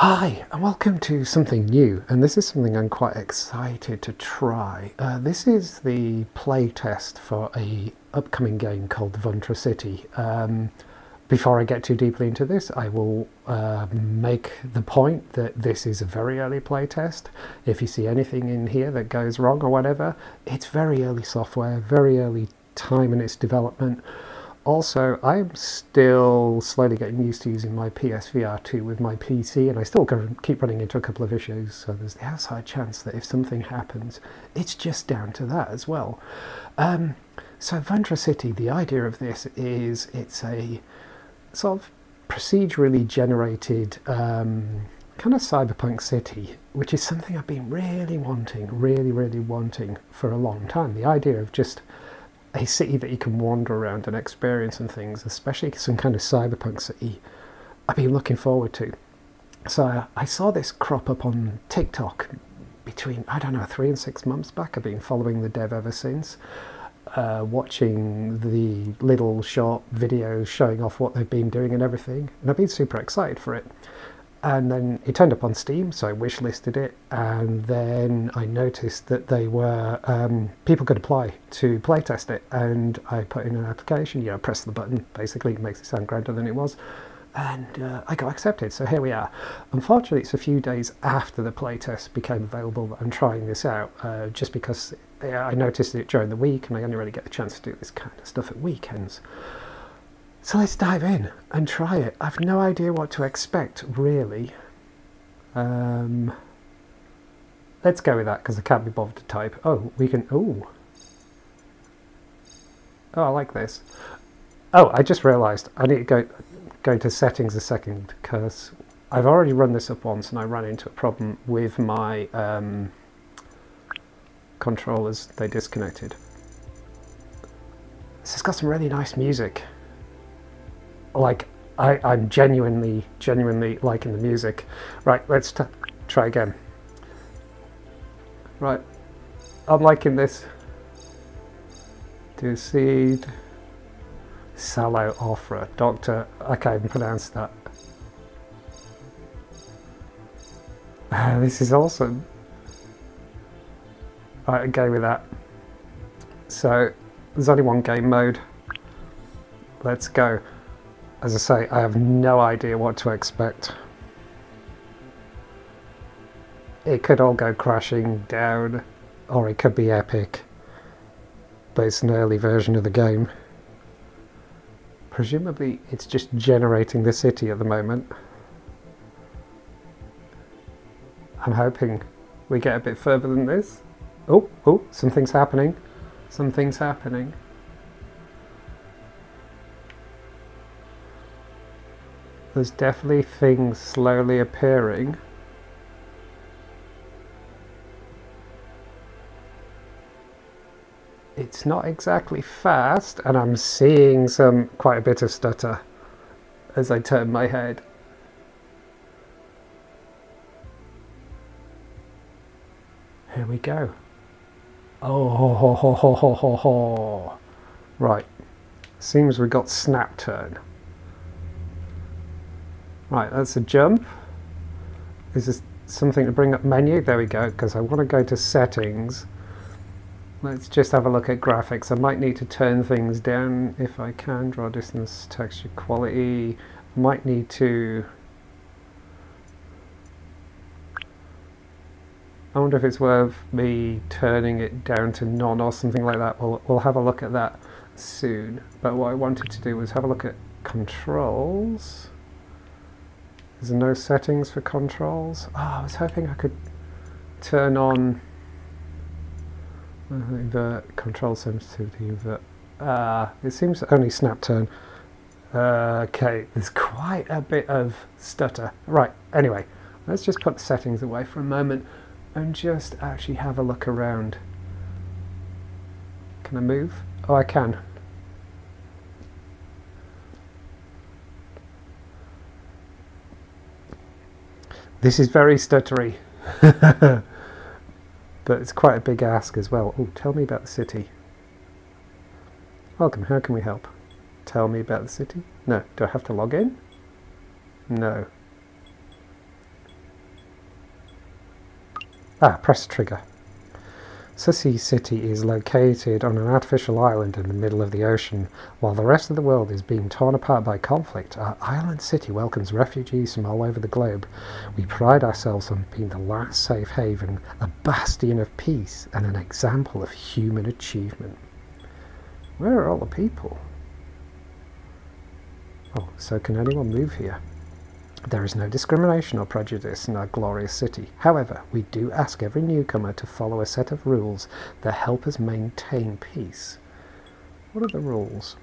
Hi, and welcome to something new, and this is something I'm quite excited to try. This is the playtest for a upcoming game called Vuntra City. Before I get too deeply into this, I will make the point that this is a very early playtest. If you see anything in here that goes wrong or whatever, it's very early software, very early time in its development. Also, I'm still slowly getting used to using my PSVR 2 with my PC, and I still keep running into a couple of issues, so there's the outside chance that if something happens, it's just down to that as well. So Vuntra City, the idea of this is it's a sort of procedurally generated kind of cyberpunk city, which is something I've been really wanting for a long time. The idea of just a city that you can wander around and experience and things, especially some kind of cyberpunk city, I've been looking forward to. So I saw this crop up on TikTok between, I don't know, 3 and 6 months back. I've been following the dev ever since, watching the little short videos showing off what they've been doing and everything, and I've been super excited for it. And then it turned up on Steam, so I wishlisted it, and then I noticed that they were people could apply to playtest it, and I put in an application. Press the button, basically. It makes it sound grander than it was, and I got accepted, so here we are. Unfortunately, it's a few days after the playtest became available that I'm trying this out, just because I noticed it during the week, and I only really get the chance to do this kind of stuff at weekends. So let's dive in and try it. I've no idea what to expect, really. Let's go with that, because I can't be bothered to type. Oh, we can... Oh, I like this. Oh, I just realised I need to go into settings a second, because I've already run this up once and I ran into a problem with my controllers. They disconnected. This has got some really nice music. Like, I'm genuinely liking the music. Right, let's try again. Right, I'm liking this. Do seed. Salo Opera. Doctor, I can't even pronounce that. This is awesome. Right, go with that. So, there's only one game mode. Let's go. As I say, I have no idea what to expect. It could all go crashing down, or it could be epic. But it's an early version of the game. Presumably, it's just generating the city at the moment. I'm hoping we get a bit further than this. Oh, something's happening. Something's happening. There's definitely things slowly appearing. It's not exactly fast, and I'm seeing quite a bit of stutter as I turn my head. Here we go. Oh, ho, ho, ho, ho, ho, ho. Right. Seems we got snap turn. Right, that's a jump. Is this something to bring up menu? There we go, because I want to go to settings. Let's just have a look at graphics. I might need to turn things down if I can. Draw distance, texture quality. Might need to... I wonder if it's worth me turning it down to none or something like that. We'll have a look at that soon. But what I wanted to do was have a look at controls. There's no settings for controls. I was hoping I could turn on invert control sensitivity. Invert. It seems only snap turn. Okay, there's quite a bit of stutter. Right, anyway, let's just put the settings away for a moment and just actually have a look around. Can I move? Oh, I can. This is very stuttery, but it's quite a big ask as well. Oh, tell me about the city. Welcome, how can we help? Tell me about the city? No, do I have to log in? No. Press trigger. Vuntra City is located on an artificial island in the middle of the ocean. While the rest of the world is being torn apart by conflict, our island city welcomes refugees from all over the globe. We pride ourselves on being the last safe haven, a bastion of peace, and an example of human achievement. Where are all the people? Oh, so can anyone move here? There is no discrimination or prejudice in our glorious city. However, we do ask every newcomer to follow a set of rules that help us maintain peace. What are the rules?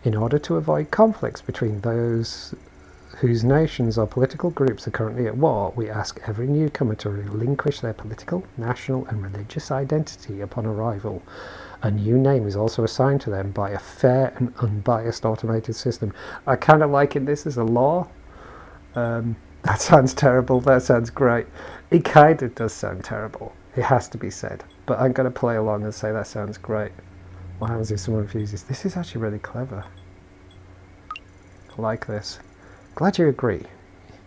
In order to avoid conflicts between those whose nations or political groups are currently at war, we ask every newcomer to relinquish their political, national and religious identity upon arrival. A new name is also assigned to them by a fair and unbiased automated system. I kind of liken this as a law. That sounds terrible, that sounds great. It kind of does sound terrible, it has to be said. But I'm going to play along and say that sounds great. What happens if someone refuses? This is actually really clever. I like this. Glad you agree.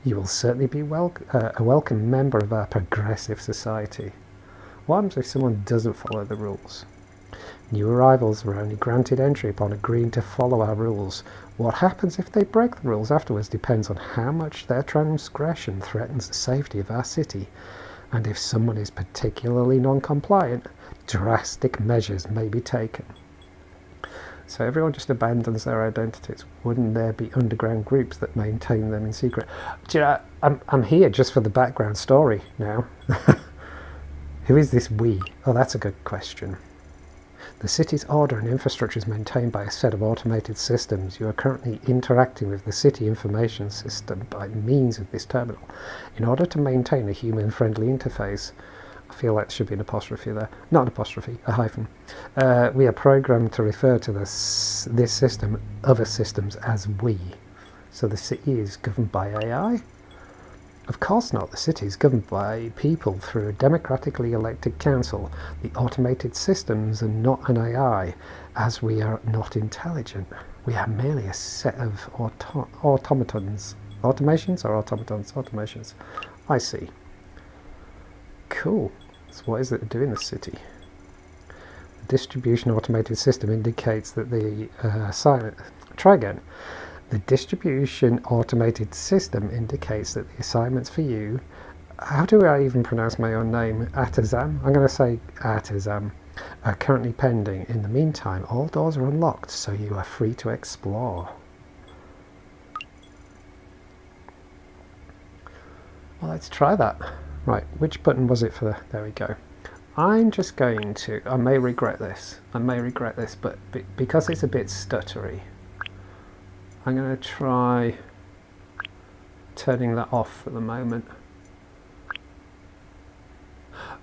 You will certainly be a welcome member of our progressive society. What happens if someone doesn't follow the rules? New arrivals are only granted entry upon agreeing to follow our rules. What happens if they break the rules afterwards depends on how much their transgression threatens the safety of our city. And if someone is particularly non-compliant, drastic measures may be taken. So everyone just abandons their identities. Wouldn't there be underground groups that maintain them in secret? Do you know, I'm here just for the background story now. Who is this we? Oh, that's a good question. The city's order and infrastructure is maintained by a set of automated systems. You are currently interacting with the city information system by means of this terminal. In order to maintain a human-friendly interface, I feel like there should be an apostrophe there. Not an apostrophe, a hyphen. We are programmed to refer to this system, other systems, as we. So the city is governed by AI? Of course not. The city is governed by people through a democratically elected council. The automated systems are not an AI, as we are not intelligent. We are merely a set of automatons. Automations or automatons? Automations. I see. Cool. So what is it to do in the city? The distribution automated system indicates that the try again. The distribution automated system indicates that the assignments for you, how do I even pronounce my own name? Atazam? I'm going to say Atazam, are currently pending. In the meantime, all doors are unlocked, so you are free to explore. Well, let's try that. Right, which button was it for the... There we go. I'm just going to... I may regret this, but because it's a bit stuttery, I'm going to try turning that off for the moment.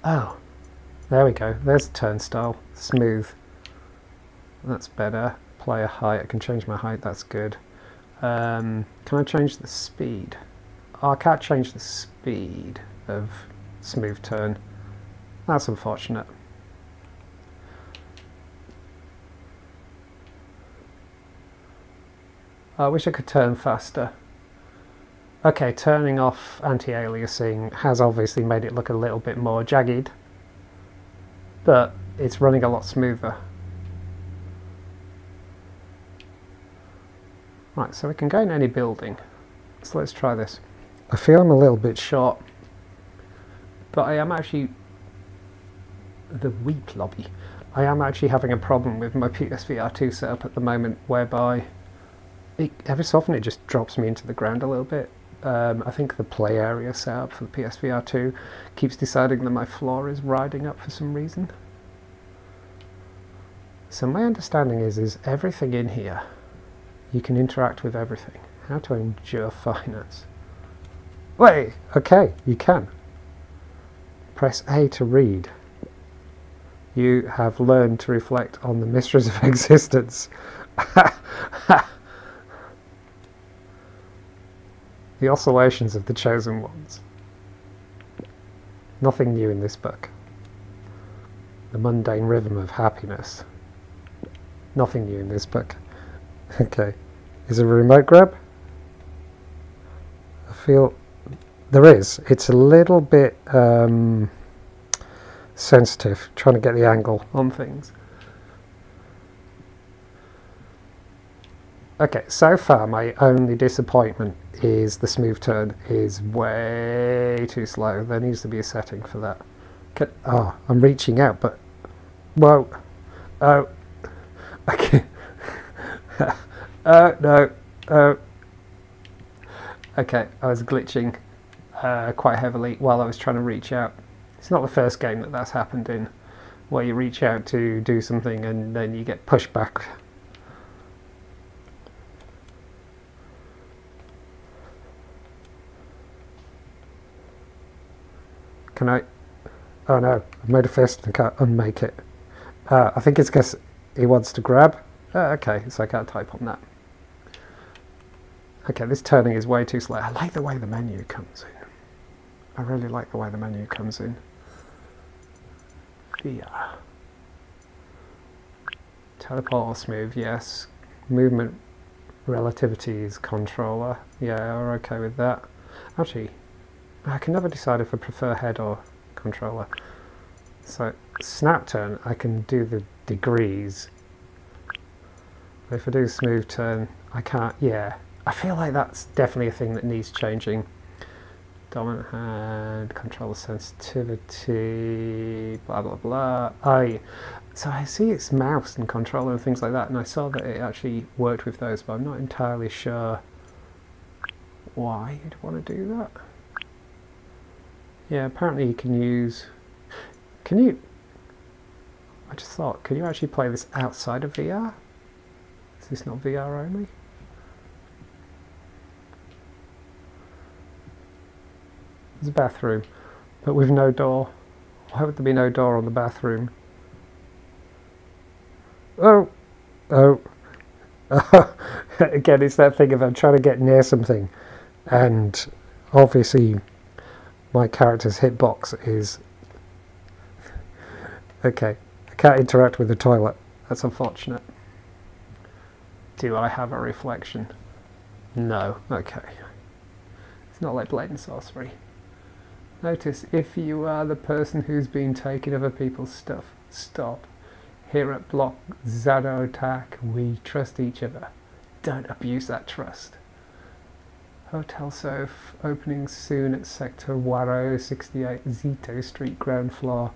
Oh, there we go. There's a turnstile. Smooth. That's better. Player height. I can change my height. That's good. Can I change the speed? Oh, I can't change the speed of smooth turn. That's unfortunate. I wish I could turn faster. Okay, turning off anti-aliasing has obviously made it look a little bit more jagged, but it's running a lot smoother. Right, so we can go in any building. So let's try this. I feel I'm a little bit short, but I am actually... the weak lobby. I am actually having a problem with my PSVR 2 setup at the moment, whereby every so often it just drops me into the ground a little bit. I think the play area setup for the PSVR 2 keeps deciding that my floor is riding up for some reason. So my understanding is everything in here, you can interact with everything. How to endure finance. Wait, okay, you can. Press A to read. You have learned to reflect on the mysteries of existence. The oscillations of the chosen ones. Nothing new in this book. The mundane rhythm of happiness. Nothing new in this book. Okay. Is there a remote grab? I feel there is. It's a little bit sensitive, trying to get the angle on things. Okay, so far my only disappointment is the smooth turn is way too slow. There needs to be a setting for that. Oh, I'm reaching out, but... Whoa. Oh. Okay. Oh, no. Oh. Okay, I was glitching quite heavily while I was trying to reach out. It's not the first game that that's happened in, where you reach out to do something and then you get pushed back. Can I... Oh no, I've made a fist and can't unmake it. I think it's because he wants to grab. Okay, so I can't type on that. Okay, this turning is way too slow. I like the way the menu comes in. I really like the way the menu comes in. VR. Teleport or smooth, yes. Movement relativities controller. Yeah, we're okay with that. Actually, I can never decide if I prefer head or controller. So, snap turn, I can do the degrees. But if I do smooth turn, I can't, yeah. I feel like that's definitely a thing that needs changing. Dominant hand, controller sensitivity, blah blah blah. So I see it's mouse and controller and things like that, and I saw that it actually worked with those, but I'm not entirely sure why you'd want to do that. Yeah, apparently you can use... Can you... I just thought, can you actually play this outside of VR? Is this not VR only? There's a bathroom, but with no door. Why would there be no door on the bathroom? Oh! Oh! Again, it's that thing of I'm trying to get near something, and obviously my character's hitbox is... Okay, I can't interact with the toilet. That's unfortunate. Do I have a reflection? No. Okay. It's not like Blade and Sorcery. Notice, if you are the person who's been taking other people's stuff, stop. Here at Block Zado Attack, we trust each other. Don't abuse that trust. Hotel Surf opening soon at Sector Waro 68 Zito Street, ground floor.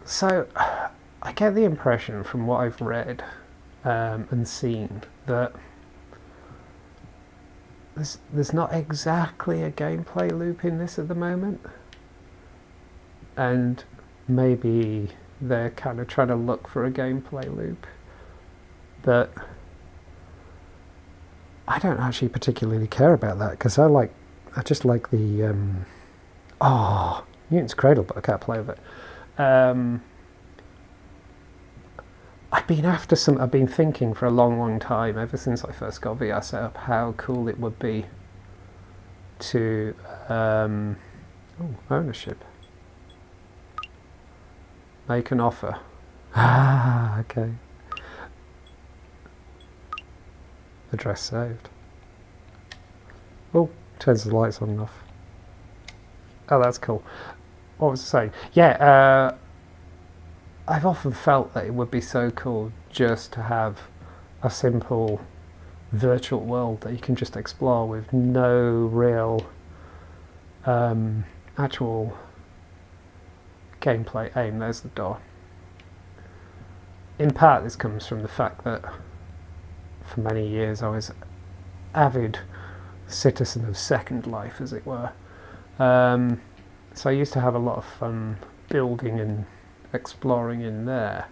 So, I get the impression from what I've read and seen that there's not exactly a gameplay loop in this at the moment, and maybe they're kind of trying to look for a gameplay loop, but I don't actually particularly care about that, because I just like the Newton's Cradle, but I can't play with it. I've been thinking for a long time, ever since I first got VR set up, how cool it would be to ownership. Make an offer. Ah, okay. Address saved. Oh, turns the lights on and off. Oh, that's cool. What was I saying? Yeah, I've often felt that it would be so cool just to have a simple virtual world that you can just explore with no real actual gameplay aim. There's the door. In part this comes from the fact that for many years I was avid citizen of Second Life, as it were. So I used to have a lot of fun building and exploring in there.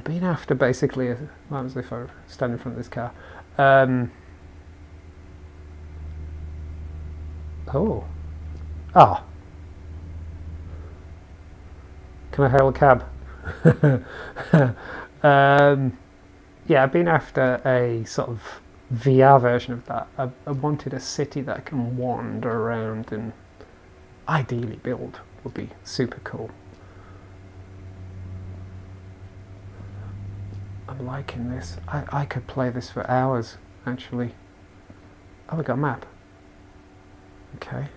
Been after basically, what was if I stand in front of this car? Can I hail a cab? Yeah, I've been after a sort of VR version of that. I wanted a city that I can wander around and ideally build. Would be super cool. I'm liking this. I could play this for hours, actually. Oh, we got a map. Okay.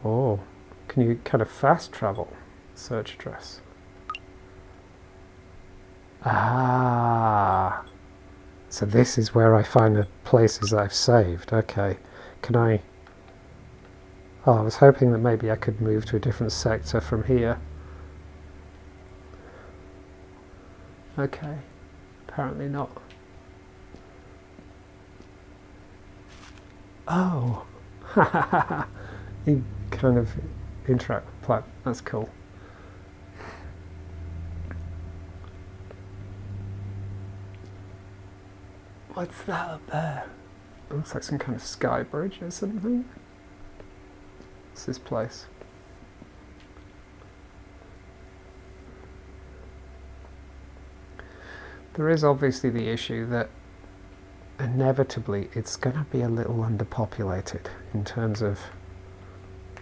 Oh, can you kind of fast travel? Search address. Ah, so this is where I find the places I've saved. Okay, can I... Oh, I was hoping that maybe I could move to a different sector from here. Okay, apparently not. Oh, you kind of interact with plant. That's cool. What's that up there? It looks like some kind of sky bridge or something. What's this place? There is obviously the issue that inevitably it's going to be a little underpopulated in terms of...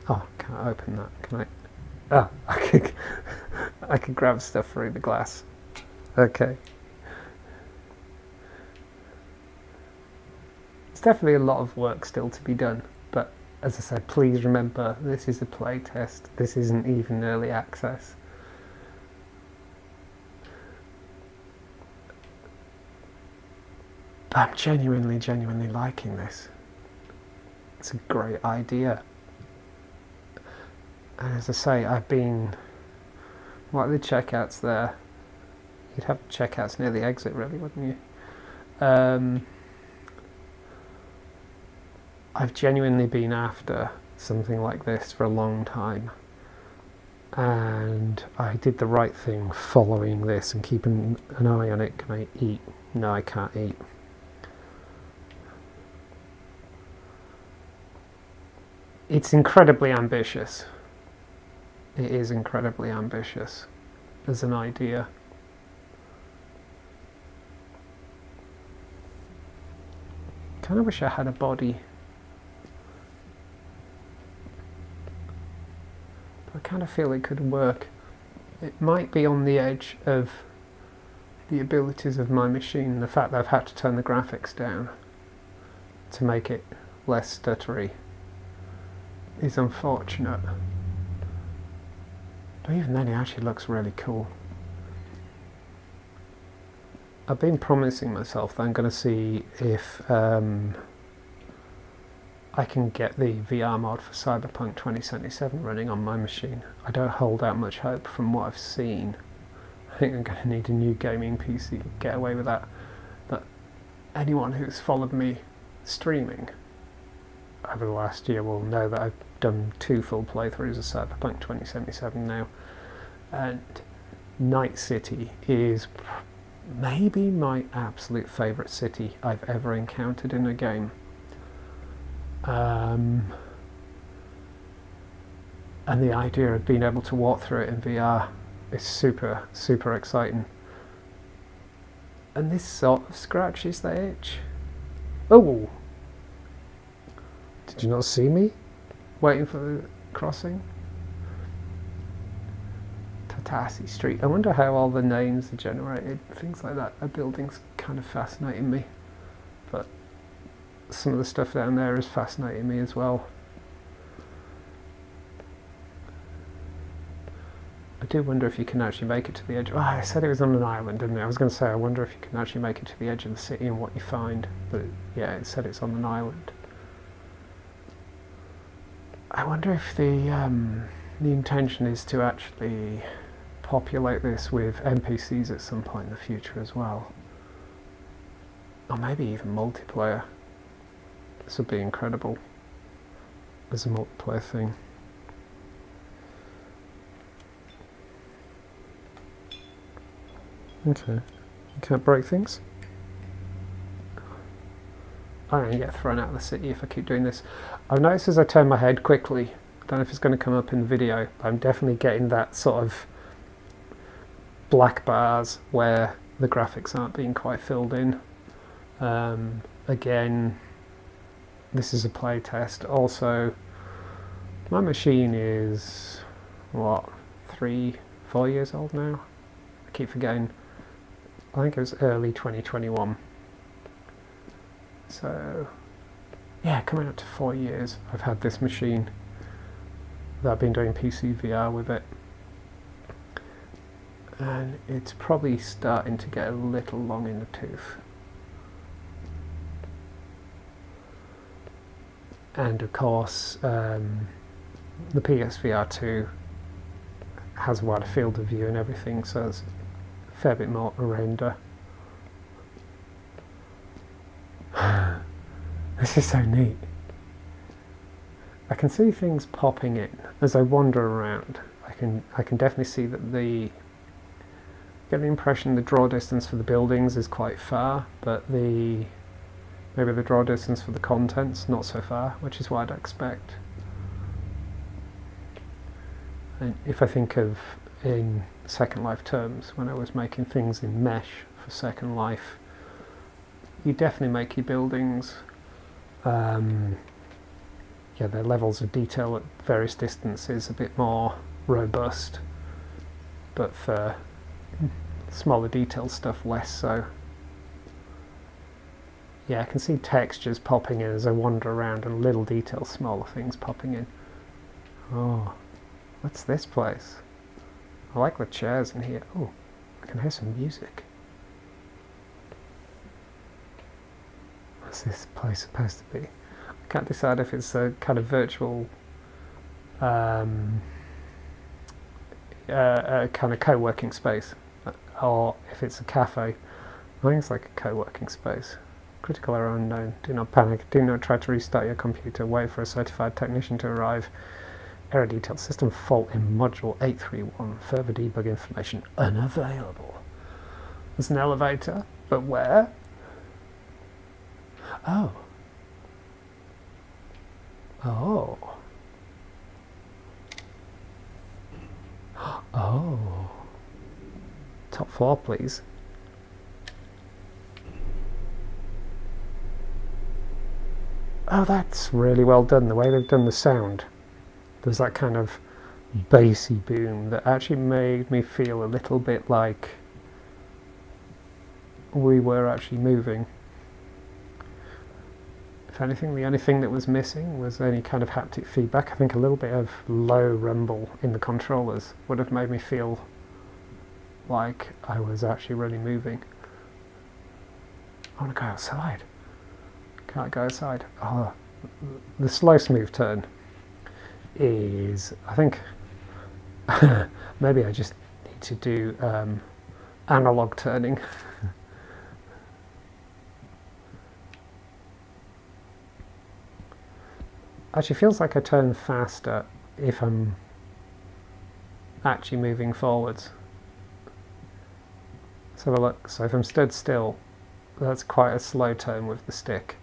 Oh, can't open that, can I? Oh, I could grab stuff through the glass. Okay. It's definitely a lot of work still to be done, but as I said, please remember this is a play test. This isn't even early access. I'm genuinely liking this. It's a great idea. And as I say, I've been... What are the checkouts there? You'd have checkouts near the exit, really, wouldn't you? I've genuinely been after something like this for a long time. And I did the right thing following this and keeping an eye on it. Can I eat? No, I can't eat. It's incredibly ambitious. It is incredibly ambitious as an idea. Kind of wish I had a body. But I kind of feel it could work. It might be on the edge of the abilities of my machine. The fact that I've had to turn the graphics down to make it less stuttery is unfortunate. But even then it actually looks really cool. I've been promising myself that I'm going to see if I can get the VR mod for Cyberpunk 2077 running on my machine. I don't hold out much hope from what I've seen. I think I'm going to need a new gaming PC to get away with that. But anyone who's followed me streaming over the last year will know that I've done 2 full playthroughs of Cyberpunk 2077 now, and Night City is maybe my absolute favourite city I've ever encountered in a game. And the idea of being able to walk through it in VR is super exciting. And this sort of scratches the itch. Oh! Did you not see me waiting for the crossing? Tatasi Street. I wonder how all the names are generated. Things like that. A building's kind of fascinating me. But some of the stuff down there is fascinating me as well. I do wonder if you can actually make it to the edge. Oh, I said it was on an island, didn't it? I was going to say, I wonder if you can actually make it to the edge of the city and what you find. But yeah, it said it's on an island. I wonder if the intention is to actually populate this with NPCs at some point in the future as well. Or maybe even multiplayer. This would be incredible as a multiplayer thing. Okay, you can't break things? I'm going to get thrown out of the city if I keep doing this. I've noticed as I turn my head quickly, I don't know if it's going to come up in the video, but I'm definitely getting that sort of black bars where the graphics aren't being quite filled in. Again, this is a play test. Also, my machine is, what, 3-4 years old now? I keep forgetting. I think it was early 2021. So, yeah, coming up to 4 years I've had this machine. I've been doing PCVR with it. And it's probably starting to get a little long in the tooth. And of course, the PSVR 2 has a wider field of view and everything, so it's a fair bit more to render. This is so neat. I can see things popping in as I wander around. I can definitely see that get the impression the draw distance for the buildings is quite far, but maybe the draw distance for the contents not so far, which is what I'd expect. And if I think of in Second Life terms, when I was making things in mesh for Second Life, you definitely make your buildings, yeah, their levels of detail at various distances a bit more robust, but for smaller detail stuff less so. Yeah, I can see textures popping in as I wander around and little detail, smaller things popping in. Oh, what's this place? I like the chairs in here. Oh, I can hear some music. What's this place supposed to be? I can't decide if it's a kind of virtual kind of co-working space or if it's a cafe. I think it's like a co-working space. Critical error unknown. Do not panic. Do not try to restart your computer. Wait for a certified technician to arrive. Error detail. System fault in module 831. Further debug information unavailable. There's an elevator, but where? Oh. Oh. Oh. Top floor, please. Oh, that's really well done, the way they've done the sound. There's that kind of bassy boom that actually made me feel a little bit like we were actually moving. If anything, the only thing that was missing was any kind of haptic feedback. I think a little bit of low rumble in the controllers would have made me feel like I was actually really moving. I want to go outside. Can't go outside. Oh, the slow smooth turn is, I think, maybe I just need to do analog turning. Actually feels like I turn faster if I'm actually moving forwards. Let's have a look. So if I'm stood still, that's quite a slow turn with the stick.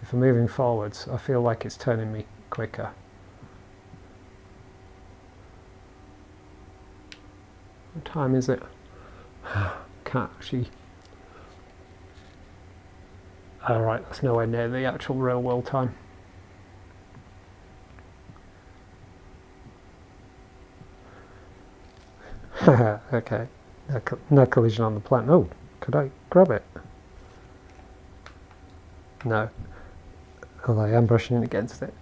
If I'm moving forwards, I feel like it's turning me quicker. What time is it? Can't actually... Alright, that's nowhere near the actual real world time. Okay, no collision on the plant. Oh, could I grab it? No. Although I am brushing against it.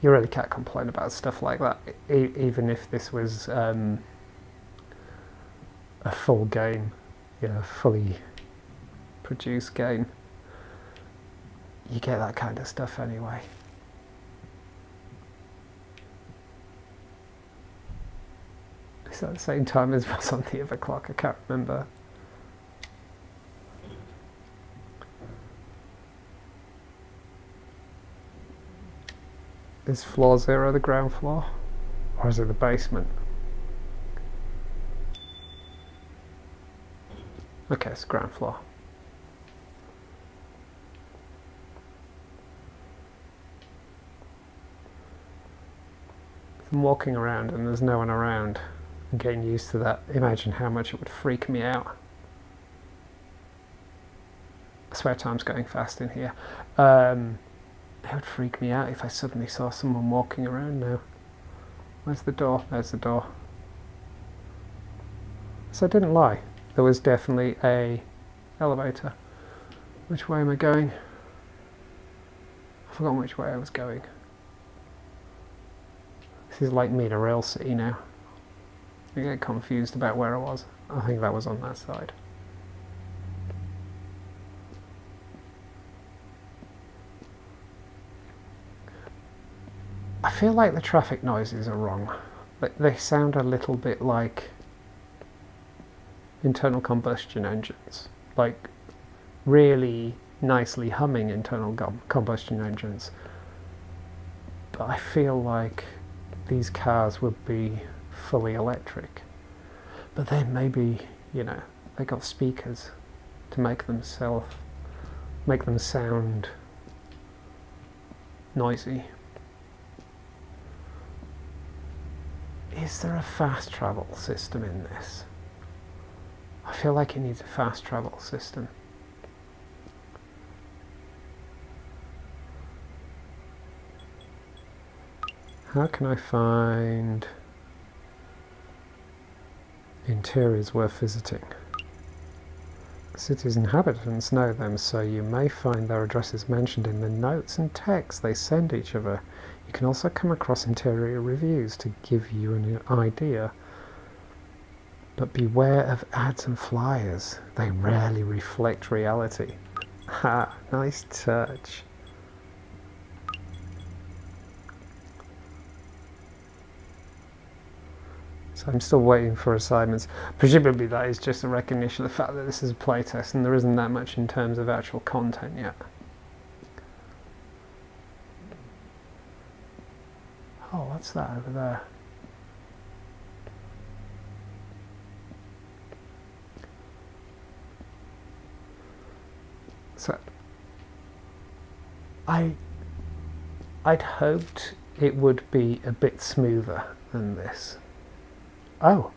You really can't complain about stuff like that, even if this was a full game, a fully produced game. You get that kind of stuff anyway. Is that the same time as what's on the other clock? I can't remember. Is floor 0 the ground floor? Or is it the basement? Okay, it's ground floor. If I'm walking around and there's no one around, I'm getting used to that. Imagine how much it would freak me out. I swear time's going fast in here. It would freak me out if I suddenly saw someone walking around now. Where's the door? There's the door. So I didn't lie. There was definitely a elevator. Which way am I going? I've forgotten which way I was going. This This is like Mineral City now. I get confused about where I was. I think that was on that side. I feel like the traffic noises are wrong. They sound a little bit like internal combustion engines. Like really nicely humming internal combustion engines. But I feel like these cars would be fully electric. But then maybe, you know, they got speakers to make them sound noisy. Is there a fast travel system in this? I feel like it needs a fast travel system. How can I find interiors worth visiting? The city's inhabitants know them, so you may find their addresses mentioned in the notes and texts they send each other. You can also come across interior reviews to give you an idea. But beware of ads and flyers. They rarely reflect reality. Ha, nice touch. So I'm still waiting for assignments. Presumably that is just a recognition of the fact that this is a playtest and there isn't that much in terms of actual content yet. Oh, what's that over there? So I'd hoped it would be a bit smoother than this. Oh,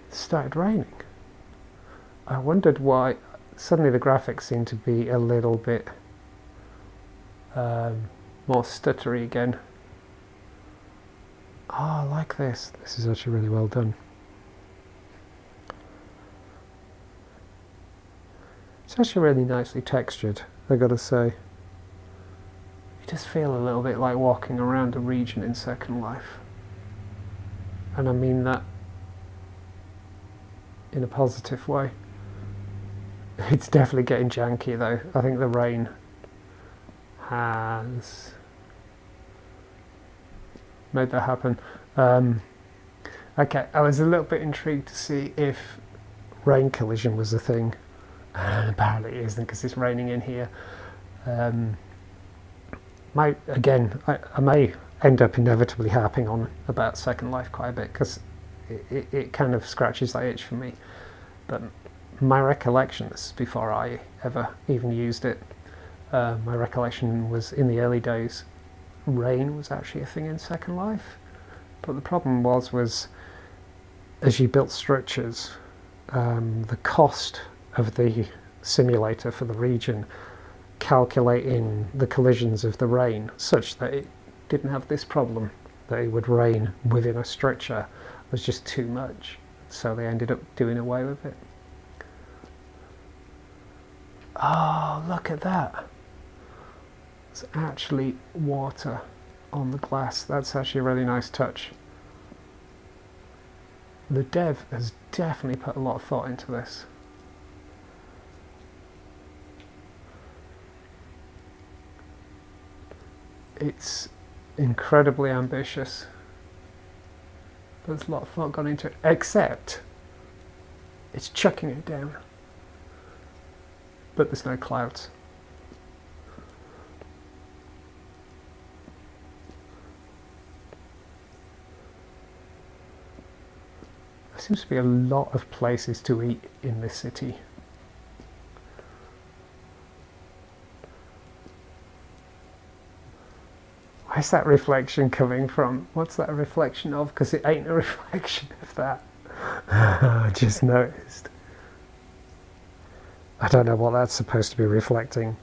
it started raining. I wondered why suddenly the graphics seem to be a little bit more stuttery again. Oh, I like this. This is actually really well done. It's actually really nicely textured, I gotta say. You just feel a little bit like walking around a region in Second Life. And I mean that in a positive way. It's definitely getting janky though. I think the rain has made that happen. Okay, I was a little bit intrigued to see if rain collision was a thing. And apparently it isn't because it's raining in here. I may end up inevitably harping on about Second Life quite a bit because it kind of scratches that itch for me. But my recollection, this is before I ever even used it, my recollection was in the early days, rain was actually a thing in Second Life. But the problem was as you built structures, the cost of the simulator for the region calculating the collisions of the rain such that it didn't have this problem, that it would rain within a structure, was just too much. So they ended up doing away with it. Oh, look at that. It's actually water on the glass. That's actually a really nice touch. The dev has definitely put a lot of thought into this. It's incredibly ambitious. There's a lot of thought gone into it, except it's chucking it down. But there's no clouds. There seems to be a lot of places to eat in this city. Where's that reflection coming from? What's that a reflection of? Because it ain't a reflection of that. I just noticed. I don't know what that's supposed to be reflecting.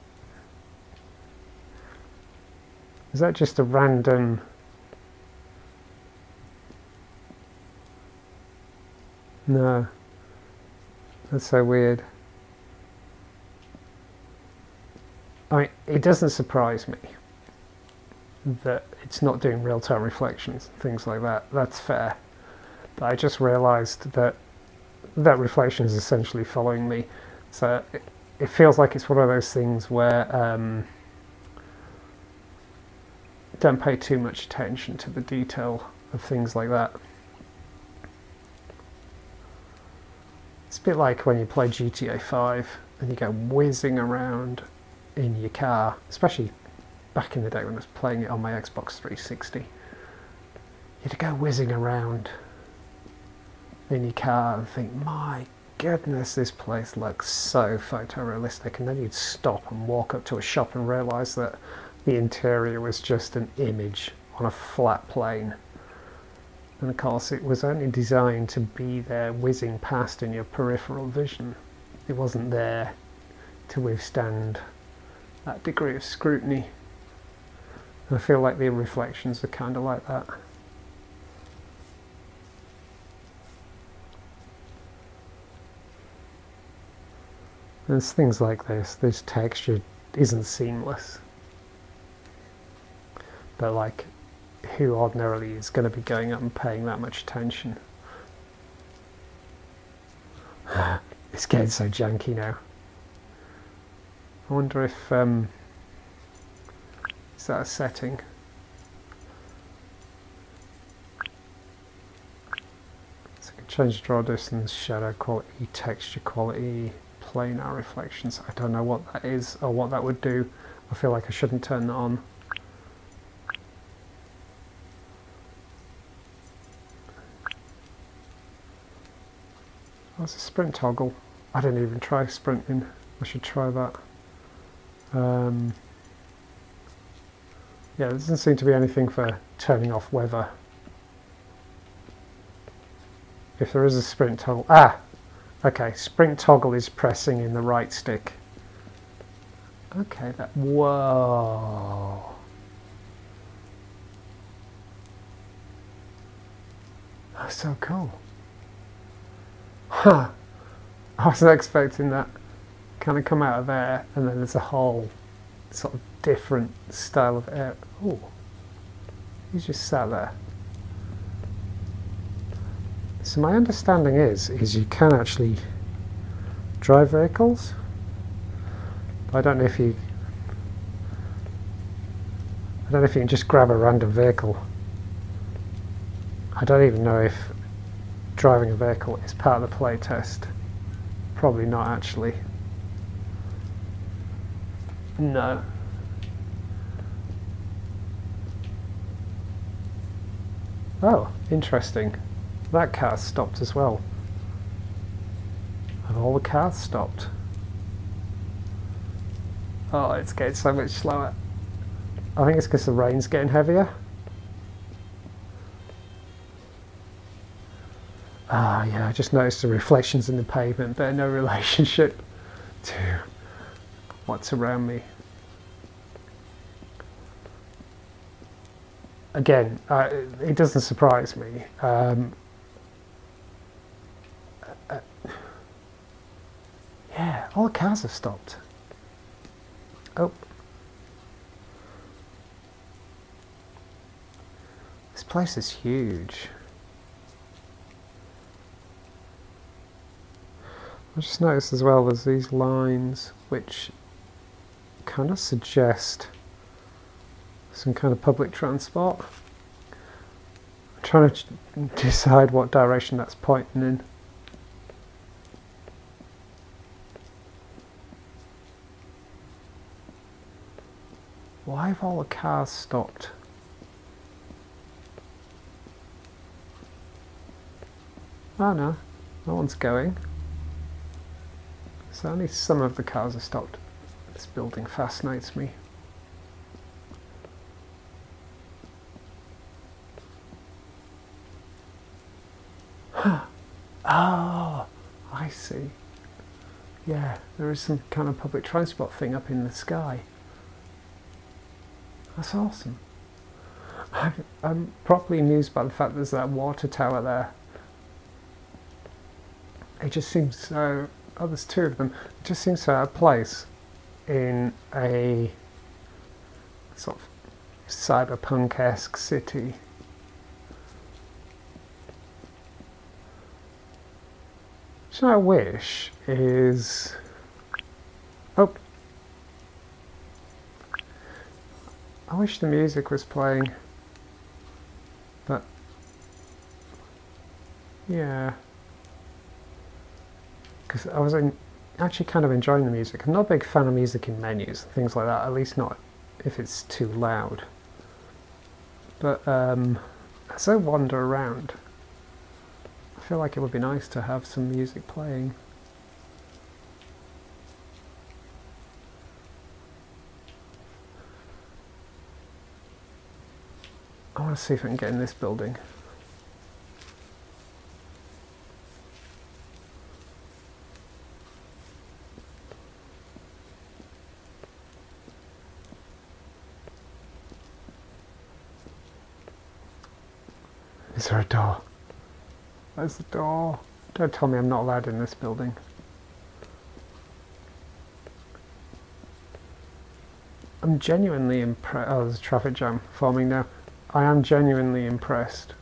Is that just a random... No. That's so weird. I mean, it doesn't surprise me that it's not doing real-time reflections, things like that. That's fair. But I just realised that that reflection is essentially following me. So it feels like it's one of those things where don't pay too much attention to the detail of things like that. It's a bit like when you play GTA 5 and you go whizzing around in your car, especially back in the day when I was playing it on my Xbox 360. You'd go whizzing around in your car and think, my goodness, this place looks so photorealistic, and then you'd stop and walk up to a shop and realise that the interior was just an image on a flat plane. And of course it was only designed to be there whizzing past in your peripheral vision. It wasn't there to withstand that degree of scrutiny. And I feel like the reflections are kind of like that. There's things like this texture isn't seamless. But like, who ordinarily is going to be going up and paying that much attention? It's getting so janky now. I wonder if is that a setting? So I can change draw distance, shadow quality, texture quality, planar reflections. I don't know what that is or what that would do. I feel like I shouldn't turn that on. That's a sprint toggle. I didn't even try sprinting. I should try that. Yeah, there doesn't seem to be anything for turning off weather. If there is a sprint toggle... Okay, sprint toggle is pressing in the right stick. Okay, that... Whoa! That's so cool. Huh. I wasn't expecting that. Kind of come out of there, and then there's a whole sort of different style of air. Oh, he's just sat there. So my understanding is you can actually drive vehicles. I don't know if you can just grab a random vehicle. I don't even know if driving a vehicle is part of the playtest. Probably not, actually. No. Oh, interesting. That car stopped as well. And all the cars stopped. Oh, it's getting so much slower. I think it's because the rain's getting heavier. Ah, yeah, I just noticed the reflections in the pavement, but no relationship to what's around me. Again, it doesn't surprise me. Yeah, all the cars have stopped. Oh. This place is huge. I just noticed as well there's these lines which kind of suggest some kind of public transport. I'm trying to decide what direction that's pointing in. Why have all the cars stopped? Oh no, no one's going. So only some of the cars are stopped. This building fascinates me. Oh, I see. Yeah, there is some kind of public transport thing up in the sky. That's awesome. I'm properly amused by the fact there's that water tower there. It just seems so... Oh, there's two of them. It just seems so out of place in a sort of cyberpunk-esque city. Which I wish is... Oh! I wish the music was playing. But... yeah. Because I was actually kind of enjoying the music. I'm not a big fan of music in menus, things like that, at least not if it's too loud. But as I wander around, I feel like it would be nice to have some music playing. I want to see if I can get in this building. Is there a door? Where's the door? Don't tell me I'm not allowed in this building. I'm genuinely impressed. Oh, there's a traffic jam forming now. I am genuinely impressed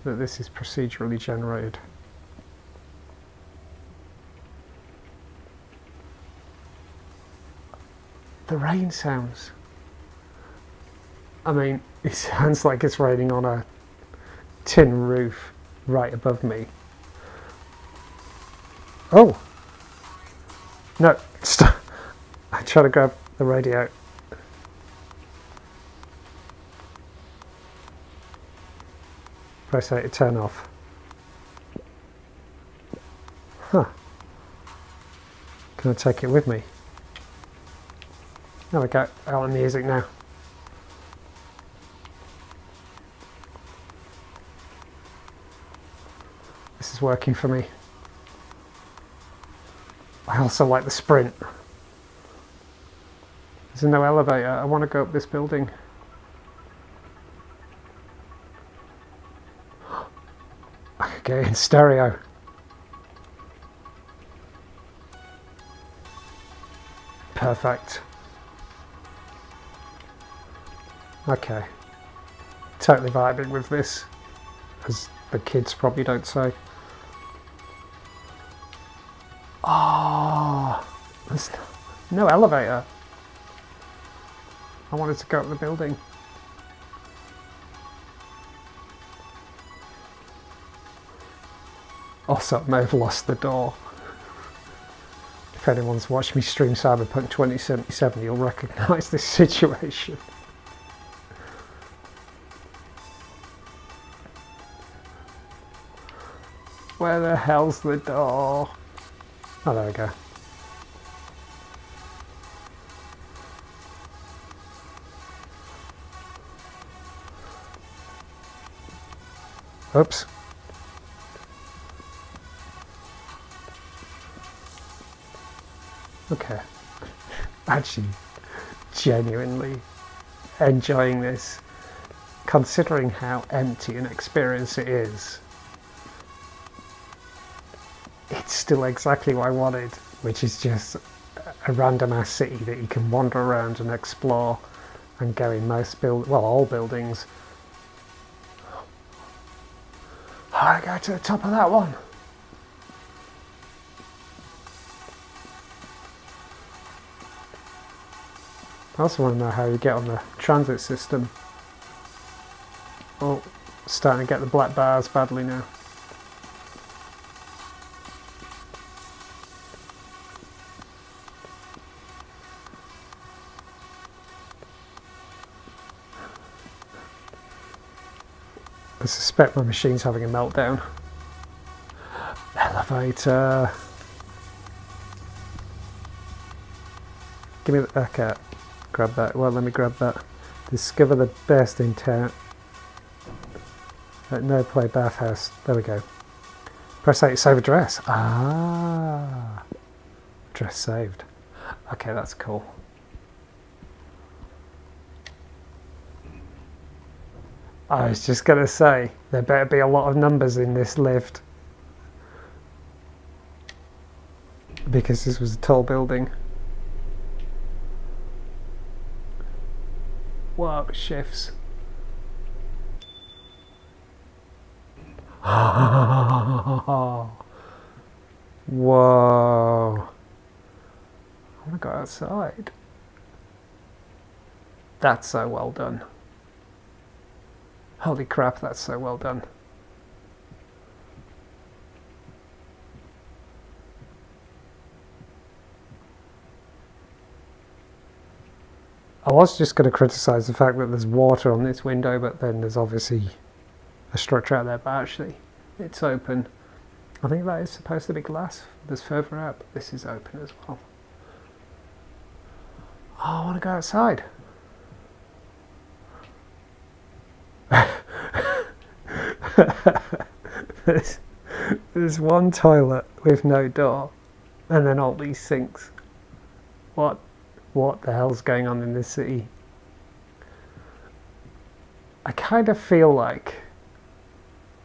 that this is procedurally generated. The rain sounds. I mean, it sounds like it's raining on a tin roof right above me. Oh! No, stop! I try to grab the radio. Press A to turn off. Huh. Can I take it with me? There we go, out on music now. This is working for me. I also like the sprint. There's no elevator. I want to go up this building. I could get it in stereo. Perfect. Okay. Totally vibing with this, as the kids probably don't say. Oh, there's no elevator. I wanted to go up the building. Also, I may have lost the door. If anyone's watched me stream Cyberpunk 2077, you'll recognise this situation. Where the hell's the door? Oh, there we go. Oops. Okay. Actually, genuinely enjoying this, considering how empty an experience it is. It's still exactly what I wanted, which is just a random ass city that you can wander around and explore and go in all buildings. How do I go to the top of that one? I also want to know how you get on the transit system. Oh, starting to get the black bars badly now. I suspect my machine's having a meltdown. Elevator. Give me the... okay. Grab that. Well, let me grab that. Discover the best in town. No play bathhouse. There we go. Press A to save address. Ah. Address saved. Okay, that's cool. I was just going to say, there better be a lot of numbers in this lift. Because this was a tall building. Whoa, shifts. Whoa. I want to go outside. That's so well done. Holy crap, that's so well done. I was just going to criticise the fact that there's water on this window, but then there's obviously a structure out there, but actually it's open. I think that is supposed to be glass. There's further out, but this is open as well. Oh, I want to go outside. There's one toilet with no door, and then all these sinks. What the hell's going on in this city? I kind of feel like...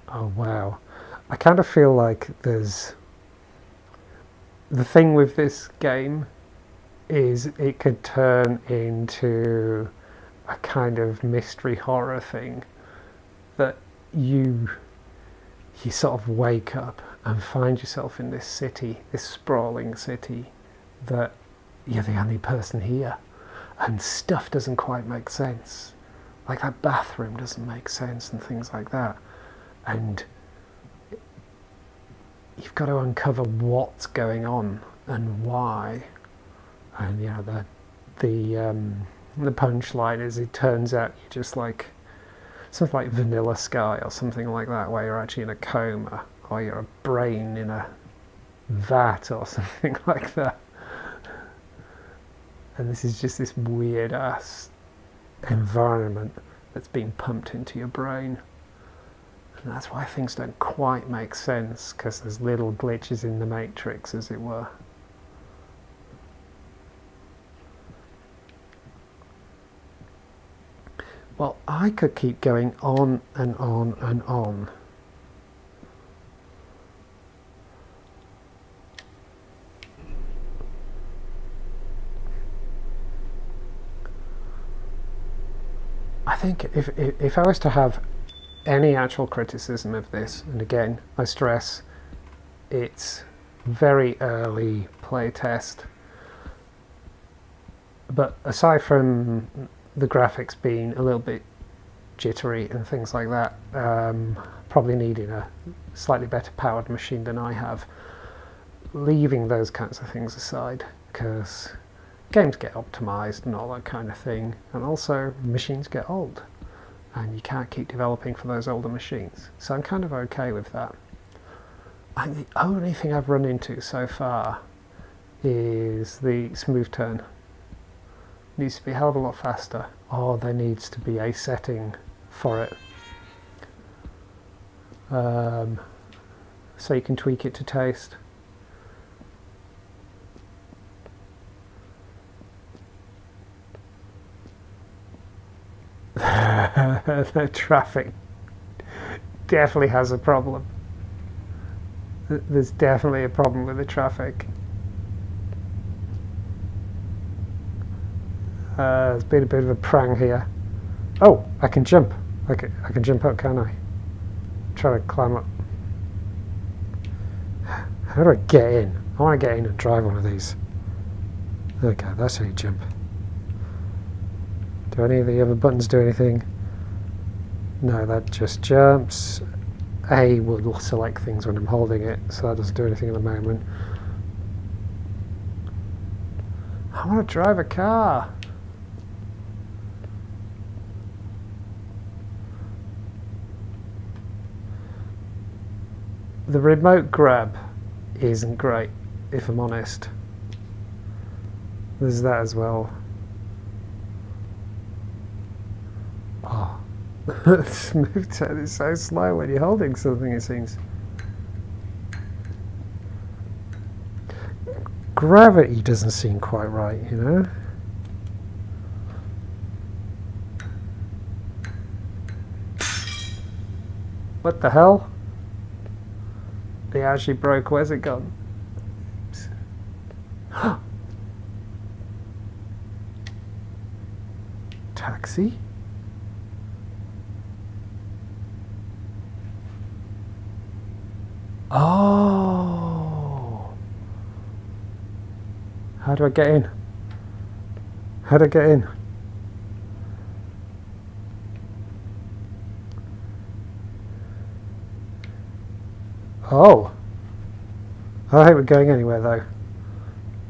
Oh wow. I kind of feel like there's... The thing with this game is it could turn into a kind of mystery horror thing that you sort of wake up and find yourself in this city, this sprawling city, that you're the only person here and stuff doesn't quite make sense. Like that bathroom doesn't make sense and things like that. And you've got to uncover what's going on and why. And you know, the punchline is it turns out you're just like something like Vanilla Sky or something like that, where you're actually in a coma, or you're a brain in a vat or something like that. And this is just this weird ass environment that's being pumped into your brain. And that's why things don't quite make sense, because there's little glitches in the matrix, as it were. Well, I could keep going on and on and on. I think if I was to have any actual criticism of this, and again, I stress, it's very early playtest, but aside from the graphics being a little bit jittery and things like that, probably needing a slightly better powered machine than I have, leaving those kinds of things aside, because games get optimized and all that kind of thing, and also machines get old and you can't keep developing for those older machines, so I'm kind of okay with that. And the only thing I've run into so far is the smooth turn. Needs to be a hell of a lot faster, or there needs to be a setting for it, so you can tweak it to taste. The traffic definitely has a problem. There's definitely a problem with the traffic. There's been a bit of a prang here. Oh, I can jump. I can jump up, can I? Try to climb up. How do I get in? I want to get in and drive one of these. Okay, that's how you jump. Do any of the other buttons do anything? No, that just jumps. A will select things when I'm holding it, so that doesn't do anything at the moment. I want to drive a car. The remote grab isn't great, if I'm honest. There's that as well. Oh, smooth turn is so slow when you're holding something, it seems. Gravity doesn't seem quite right, you know? What the hell? They actually broke. Where's it gone? taxi? Oh! How do I get in? How do I get in? Oh! I don't think we're going anywhere though.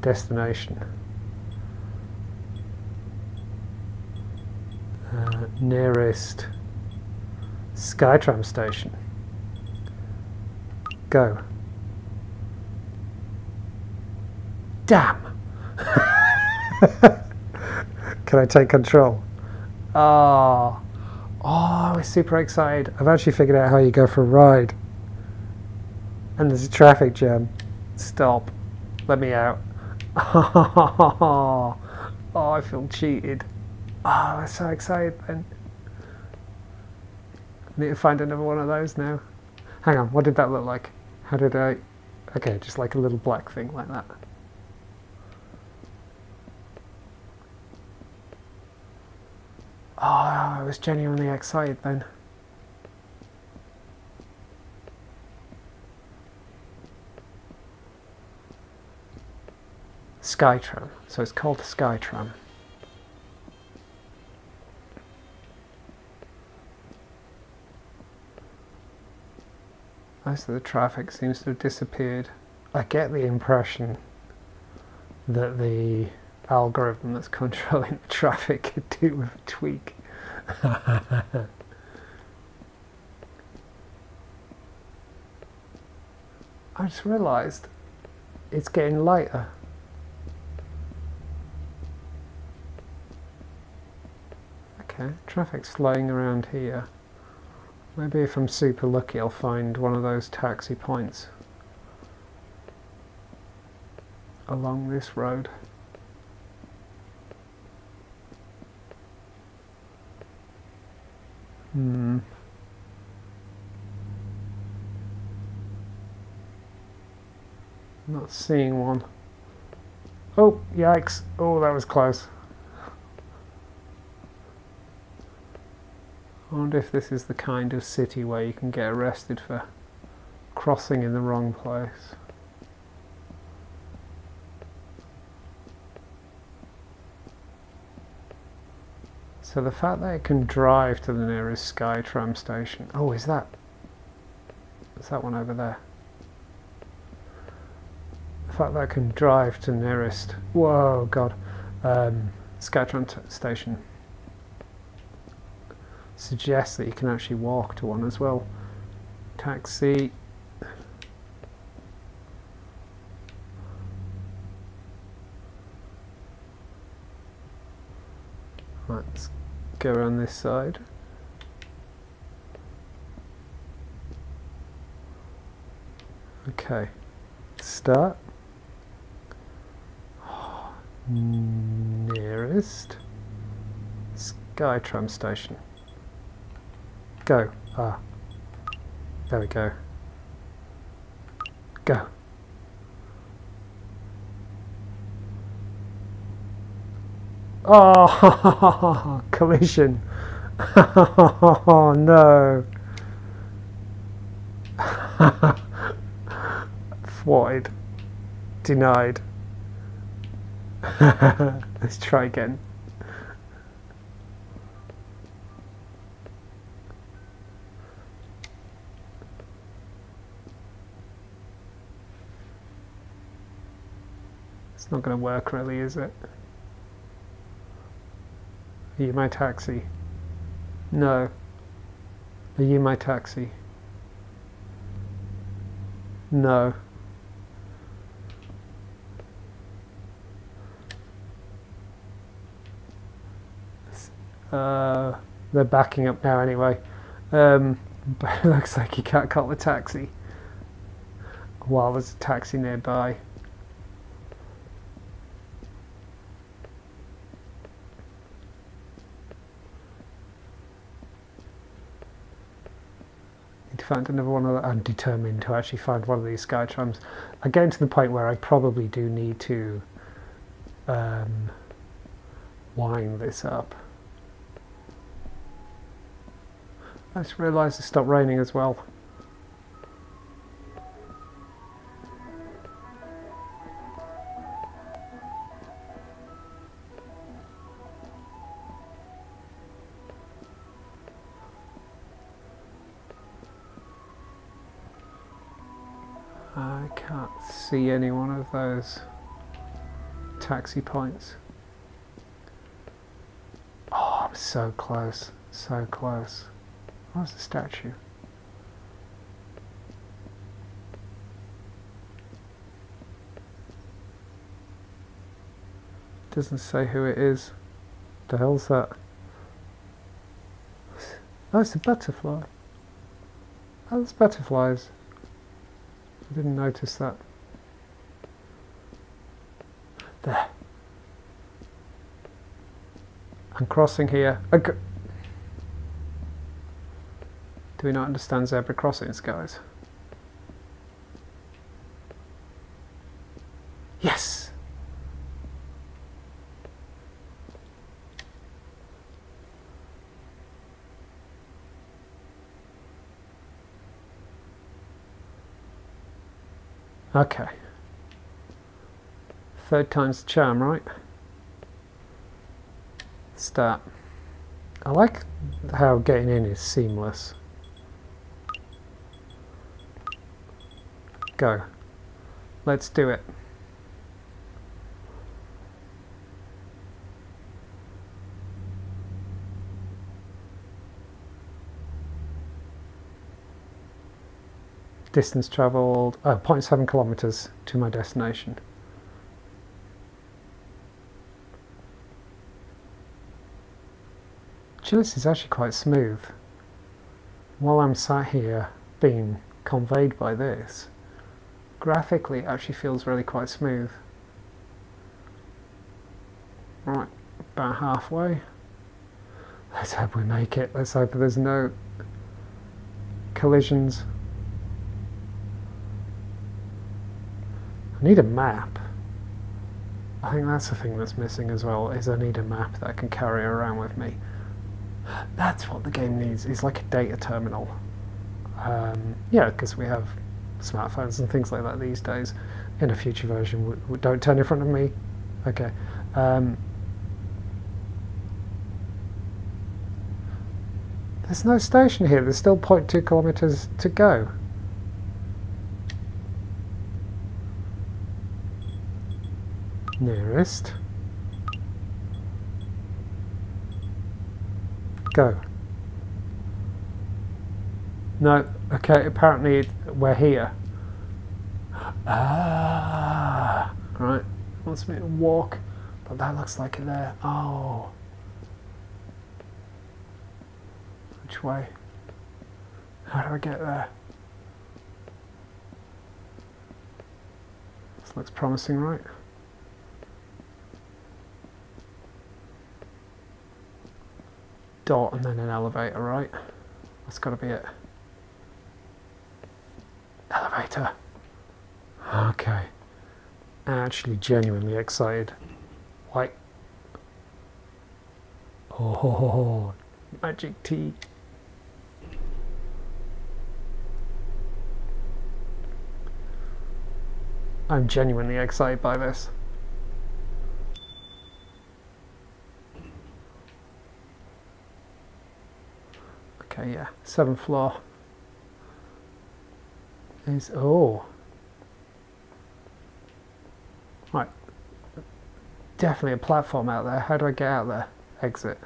Destination. Nearest Skytram station. Go. Damn! Can I take control? Oh, I was super excited. I've actually figured out how you go for a ride. And there's a traffic jam. Stop. Let me out. Oh, I feel cheated. Oh, I was so excited then. I need to find another one of those now. Hang on, what did that look like? How did I... Okay, just like a little black thing like that. Oh, I was genuinely excited then. Skytram. So it's called the Skytram. Most of the traffic seems to have disappeared. I get the impression that the algorithm that's controlling the traffic could do with a tweak. I just realised it's getting lighter. Okay, traffic's slowing around here. Maybe if I'm super lucky I'll find one of those taxi points along this road. Not seeing one. Oh, yikes. Oh, that was close. I wonder if this is the kind of city where you can get arrested for crossing in the wrong place. So the fact that it can drive to the nearest Skytram station... Oh, is that one over there? The fact that I can drive to the nearest... Whoa, God. Skytram station suggests that you can actually walk to one as well. Taxi. Let's go around this side. Okay, start. Nearest Skytram station. Go. Ah. There we go. Go. Oh, collision. Oh, no. Thwarted. Denied. Let's try again. It's not going to work really, is it? Are you my taxi? No. Are you my taxi? No. They're backing up now anyway. But it looks like you can't call the taxi while there's a taxi nearby. Need to find another one of the, I'm determined to actually find one of these Skytrams. I'm getting to the point where I probably do need to wind this up. I just realised it stopped raining as well. I can't see any one of those taxi points. Oh, I'm so close, so close. Where's the statue? Doesn't say who it is. The hell's that? Oh, it's a butterfly. Oh, there's butterflies. I didn't notice that. There. I'm crossing here. Do we not understand zebra crossings, guys? Yes! Okay. Third time's the charm, right? Start. I like how getting in is seamless. Go. Let's do it. Distance travelled, 0.7 kilometres to my destination. This is actually quite smooth. While I'm sat here being conveyed by this, graphically it actually feels really quite smooth. Right, about halfway. Let's hope we make it. Let's hope there's no collisions. I need a map. I think that's the thing that's missing as well, is I need a map that I can carry around with me. That's what the game needs, is like a data terminal. Yeah, because we have smartphones and things like that these days. In a future version, don't turn in front of me. Okay. There's no station here, there's still 0.2 kilometres to go. Nearest. Go. No, okay, apparently we're here. Ah, right, wants me to walk, but that looks like it there. Oh. Which way? How do I get there? This looks promising, right? Dot and then an elevator, right? That's got to be it. Elevator. Okay. Actually genuinely excited. Like, oh, magic tea. I'm genuinely excited by this. Okay, yeah, 7th floor is, oh, right, definitely a platform out there. How do I get out there? Exit.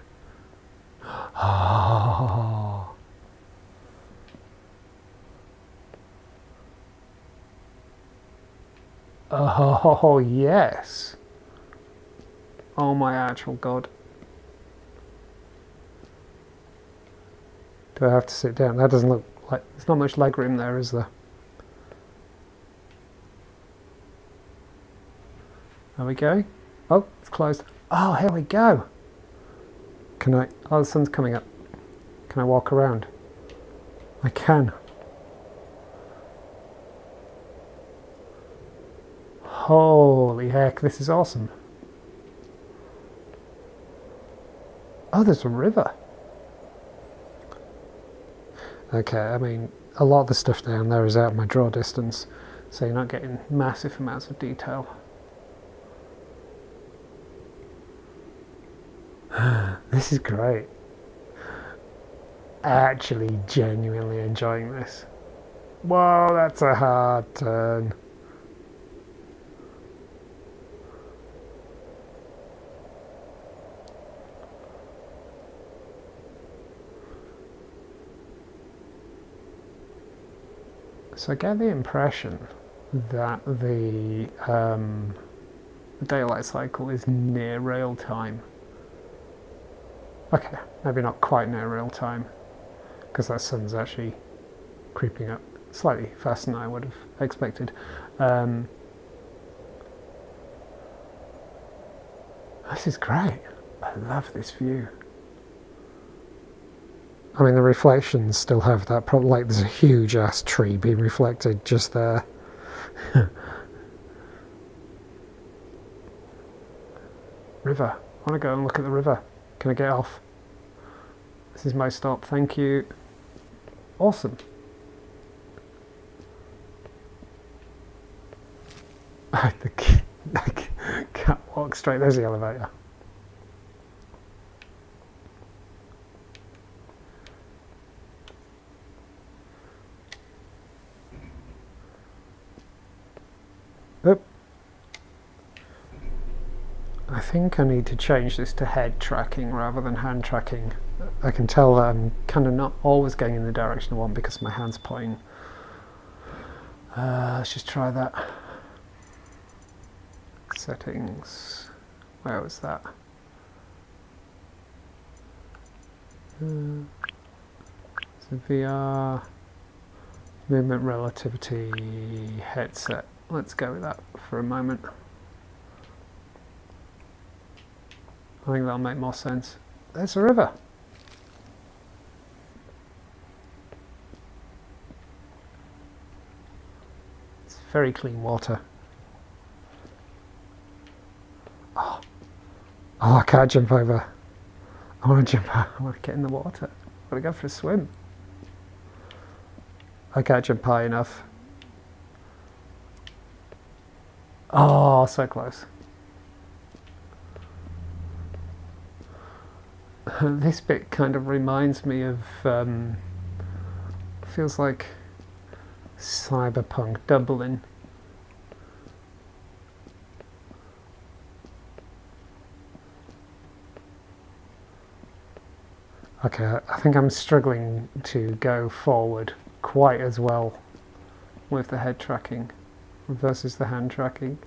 Oh, oh yes. Oh my actual god. Do I have to sit down? That doesn't look like, there's not much leg room there, is there? There we go. Oh, it's closed. Oh, here we go. Can I, oh, the sun's coming up. Can I walk around? I can. Holy heck, this is awesome. Oh, there's a river. Okay, I mean, a lot of the stuff down there is out of my draw distance, so you're not getting massive amounts of detail. This is great. Actually genuinely enjoying this. Whoa, that's a hard turn. So I get the impression that the daylight cycle is near real time. Okay, maybe not quite near real time, because that sun's actually creeping up slightly faster than I would have expected. This is great. I love this view. I mean, the reflections still have that problem, like there's a huge ass tree being reflected just there. River. I want to go and look at the river. Can I get off? This is my stop, thank you. Awesome. The cat walks straight, there's the elevator. Oop. I think I need to change this to head tracking rather than hand tracking. I can tell that I'm kind of not always going in the direction I want because my hand's pointing. Let's just try that. Settings. Where was that? So VR, movement relativity, headset. Let's go with that for a moment. I think that'll make more sense. There's a river. It's very clean water. Oh, I can't jump over. I want to jump out. I want to get in the water. I want to go for a swim. I can't jump high enough. Oh, so close. This bit kind of reminds me of, feels like Cyberpunk Dublin. Okay, I think I'm struggling to go forward quite as well with the head tracking versus the hand tracking.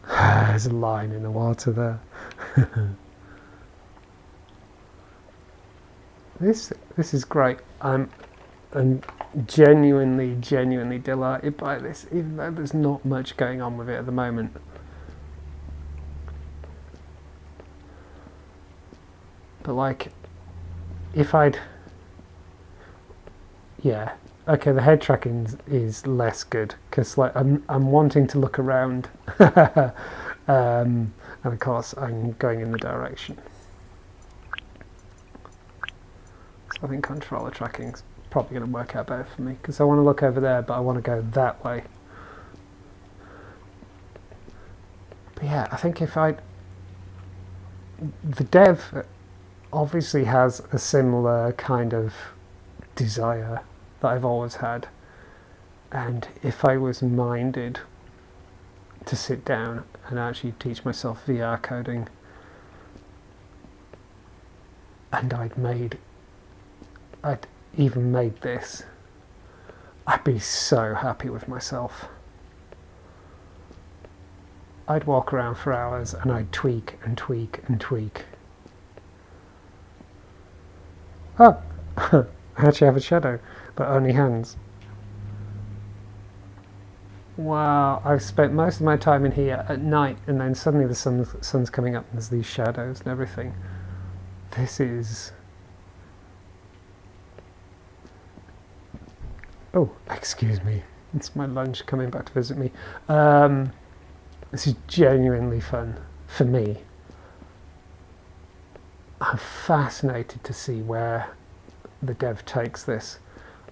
There's a line in the water there. This is great. I'm genuinely delighted by this, even though there's not much going on with it at the moment. But like, if I'd, yeah, okay, the head tracking is less good because like I'm wanting to look around, and of course I'm going in the direction. So I think controller tracking's probably going to work out better for me because I want to look over there, but I want to go that way. But yeah, I think if the dev obviously has a similar kind of desire that I've always had, and if I was minded to sit down and actually teach myself VR coding, and I'd even made this, I'd be so happy with myself. I'd walk around for hours and I'd tweak and tweak and tweak. Oh, I actually have a shadow, but only hands. Wow, I've spent most of my time in here at night and then suddenly the sun's coming up and there's these shadows and everything. This is... Oh, excuse me. It's my lunch coming back to visit me. This is genuinely fun for me. I'm fascinated to see where the dev takes this.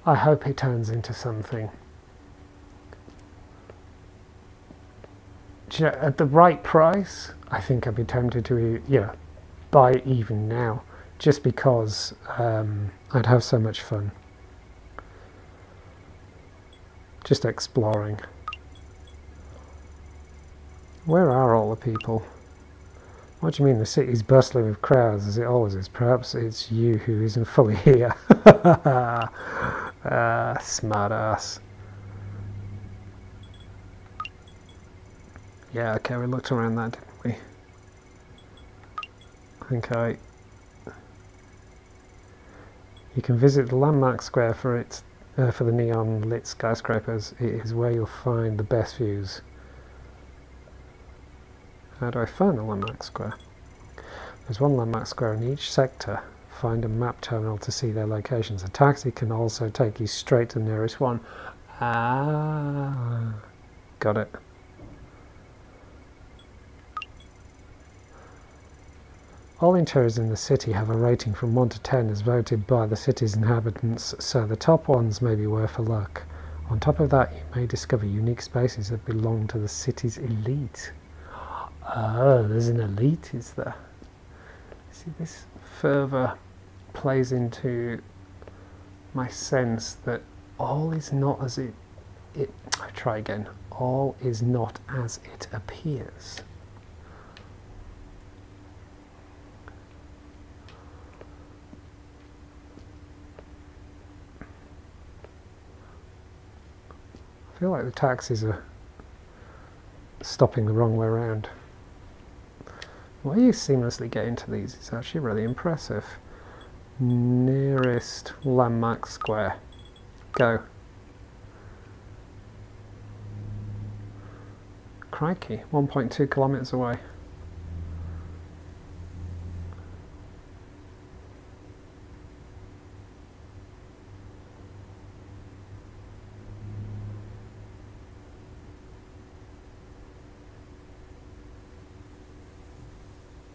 I hope it turns into something. At the right price, I think I'd be tempted to, buy it even now, just because I'd have so much fun just exploring. Where are all the people? What do you mean the city's bustling with crowds, as it always is? Perhaps it's you who isn't fully here. Smart ass. Yeah, okay, we looked around that, didn't we? I think you can visit the landmark square for the neon lit skyscrapers. It is where you'll find the best views. How do I find a landmark square? There's one landmark square in each sector. Find a map terminal to see their locations. A taxi can also take you straight to the nearest one. Ah, got it. All interiors in the city have a rating from 1 to 10 as voted by the city's inhabitants, so the top ones may be worth a look. On top of that, you may discover unique spaces that belong to the city's elite. Oh, there's an elite, is there? See, this further plays into my sense that all is not as I try again. All is not as it appears. I feel like the taxis are stopping the wrong way around. The way you seamlessly get into these is actually really impressive. Nearest landmark square. Go. Crikey, 1.2 kilometres away.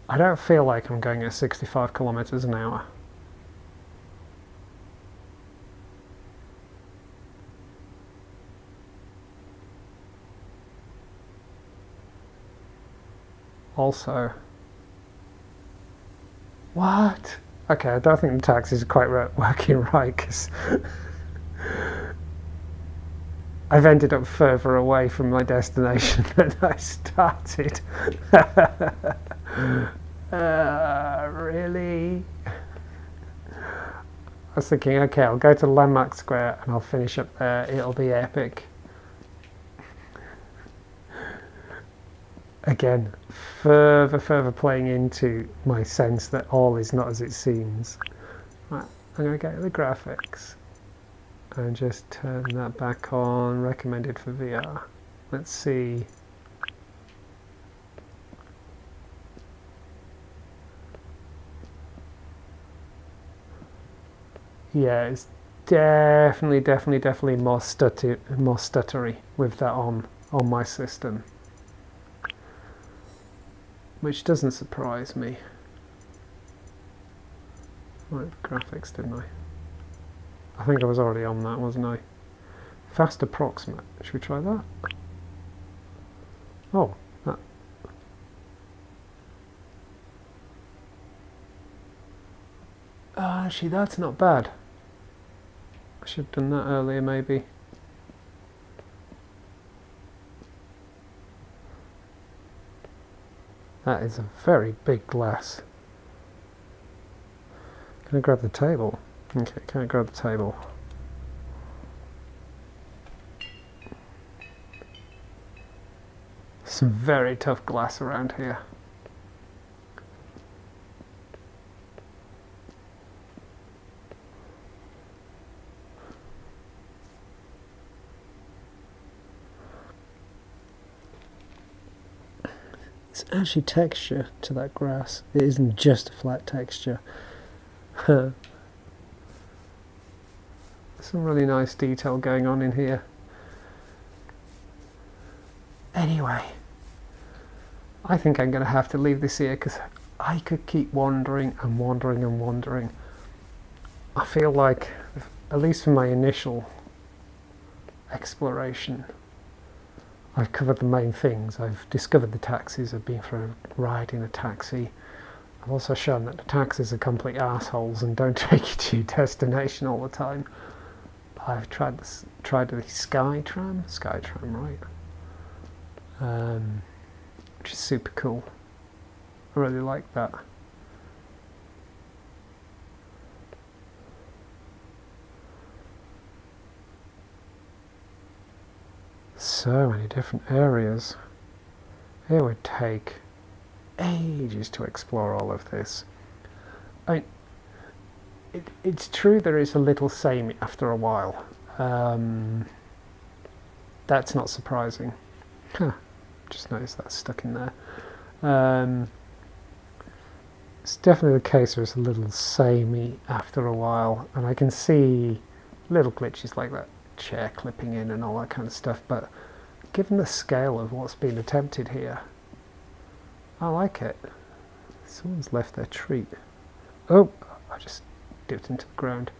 I don't feel like I'm going at 65 kilometres an hour. Also, what? Okay, I don't think the taxis are quite working right, because I've ended up further away from my destination than I started. Really? I was thinking, okay, I'll go to the landmark square and I'll finish up there. It'll be epic. Again, further playing into my sense that all is not as it seems. Right, I'm going to go to the graphics and just turn that back on. Recommended for VR. Let's see. Yeah, it's definitely more stuttery with that on my system, which doesn't surprise me. Right, graphics, didn't I? I think I was already on that, wasn't I? Fast approximate. Should we try that? Oh, that. Actually, that's not bad. I should have done that earlier, maybe. That is a very big glass. Can I grab the table? Okay, can I grab the table? Some very tough glass around here. It's actually texture to that grass. It isn't just a flat texture. Some really nice detail going on in here. Anyway, I think I'm going to have to leave this here because I could keep wandering and wandering and wandering. I feel like, at least for my initial exploration, I've covered the main things. I've discovered the taxis, I've been for a ride in a taxi. I've also shown that the taxis are complete assholes and don't take you to your destination all the time. I've tried the Skytram, right? Which is super cool. I really like that. So many different areas. It would take ages to explore all of this. It's true there is a little samey after a while. That's not surprising. Huh. Just noticed that's stuck in there. It's definitely the case where it's a little samey after a while, and I can see little glitches like that chair clipping in and all that kind of stuff, but given the scale of what's been attempted here, I like it. Someone's left their treat. Oh, I just dipped into the ground.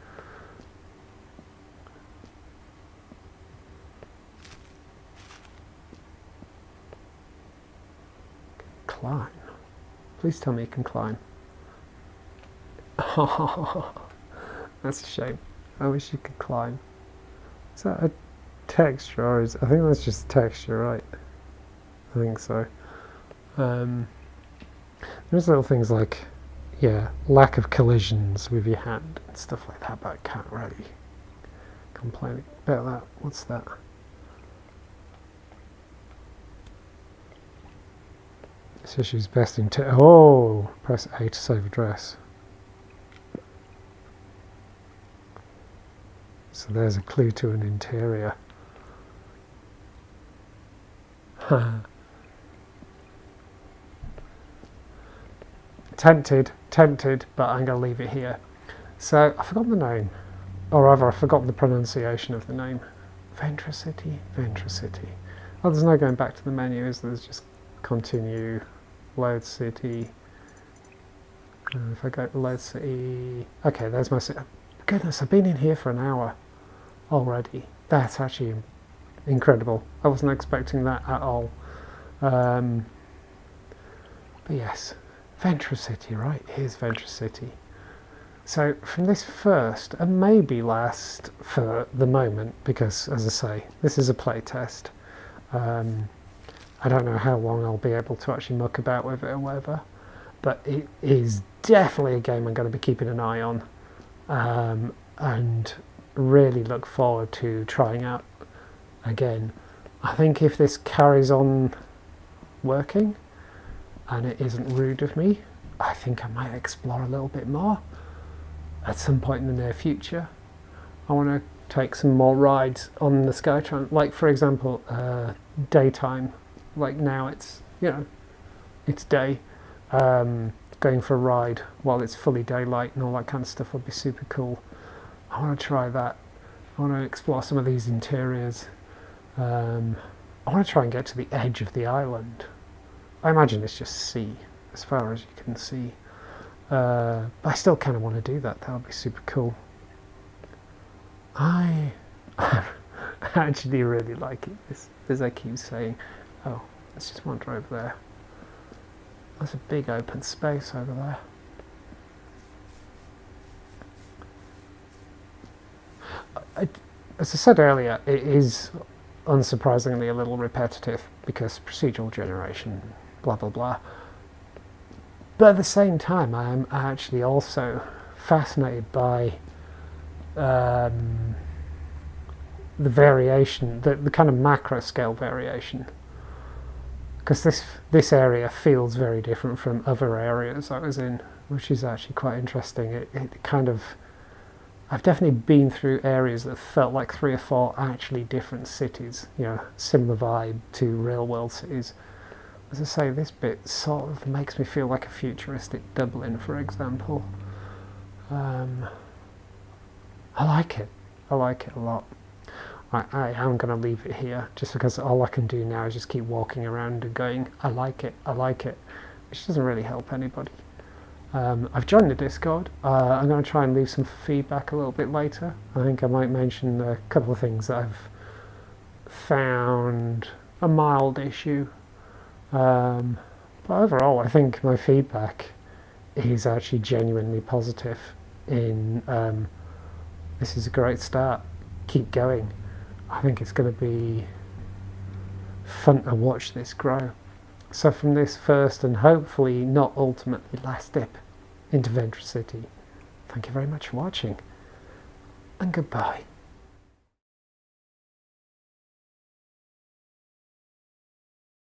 Climb. Please tell me you can climb. Oh, that's a shame. I wish you could climb. Is that a texture or is... I think that's just a texture, right? I think so. There's little things like, yeah, lack of collisions with your hand and stuff like that, but I can't really complain about that. What's that? This issue's best in... Oh! Press A to save address. So there's a clue to an interior. Tempted, but I'm going to leave it here. So, I've forgotten the name. Or rather, I've forgotten the pronunciation of the name. Vuntra City? Vuntra City. Oh, there's no going back to the menu, is there? There's just continue, load city. If I go to load city... Okay, there's my city. Goodness, I've been in here for an hour already. That's actually incredible. I wasn't expecting that at all. But yes, Vuntra City, right? Here's Vuntra City. So from this first, and maybe last for the moment, because as I say, this is a play test. I don't know how long I'll be able to actually muck about with it or whatever, but it is definitely a game I'm going to be keeping an eye on. And really look forward to trying out again. I think if this carries on working and it isn't rude of me, I think I might explore a little bit more at some point in the near future. I want to take some more rides on the Skytram, like for example daytime, like now it's, you know, it's day. Going for a ride while it's fully daylight and all that kind of stuff would be super cool. I want to try that. I want to explore some of these interiors. I want to try and get to the edge of the island. I imagine it's just sea as far as you can see. But I still kind of want to do that. That would be super cool. I actually really like it. As I keep saying, oh, let's just wander over there. There's a big open space over there. As I said earlier, it is unsurprisingly a little repetitive because procedural generation, blah blah blah. But at the same time, I am actually also fascinated by the variation, the kind of macro scale variation. Because this area feels very different from other areas I was in, which is actually quite interesting. It kind of... I've definitely been through areas that felt like 3 or 4 actually different cities, you know, similar vibe to real world cities. As I say, this bit sort of makes me feel like a futuristic Dublin, for example. I like it. I like it a lot. I am going to leave it here, just because all I can do now is just keep walking around and going, I like it, which doesn't really help anybody. I've joined the Discord. I'm going to try and leave some feedback a little bit later. I think I might mention a couple of things that I've found a mild issue. But overall, I think my feedback is actually genuinely positive. This is a great start. Keep going. I think it's going to be fun to watch this grow. So from this first and hopefully not ultimately last step into Vuntra City, thank you very much for watching, and goodbye.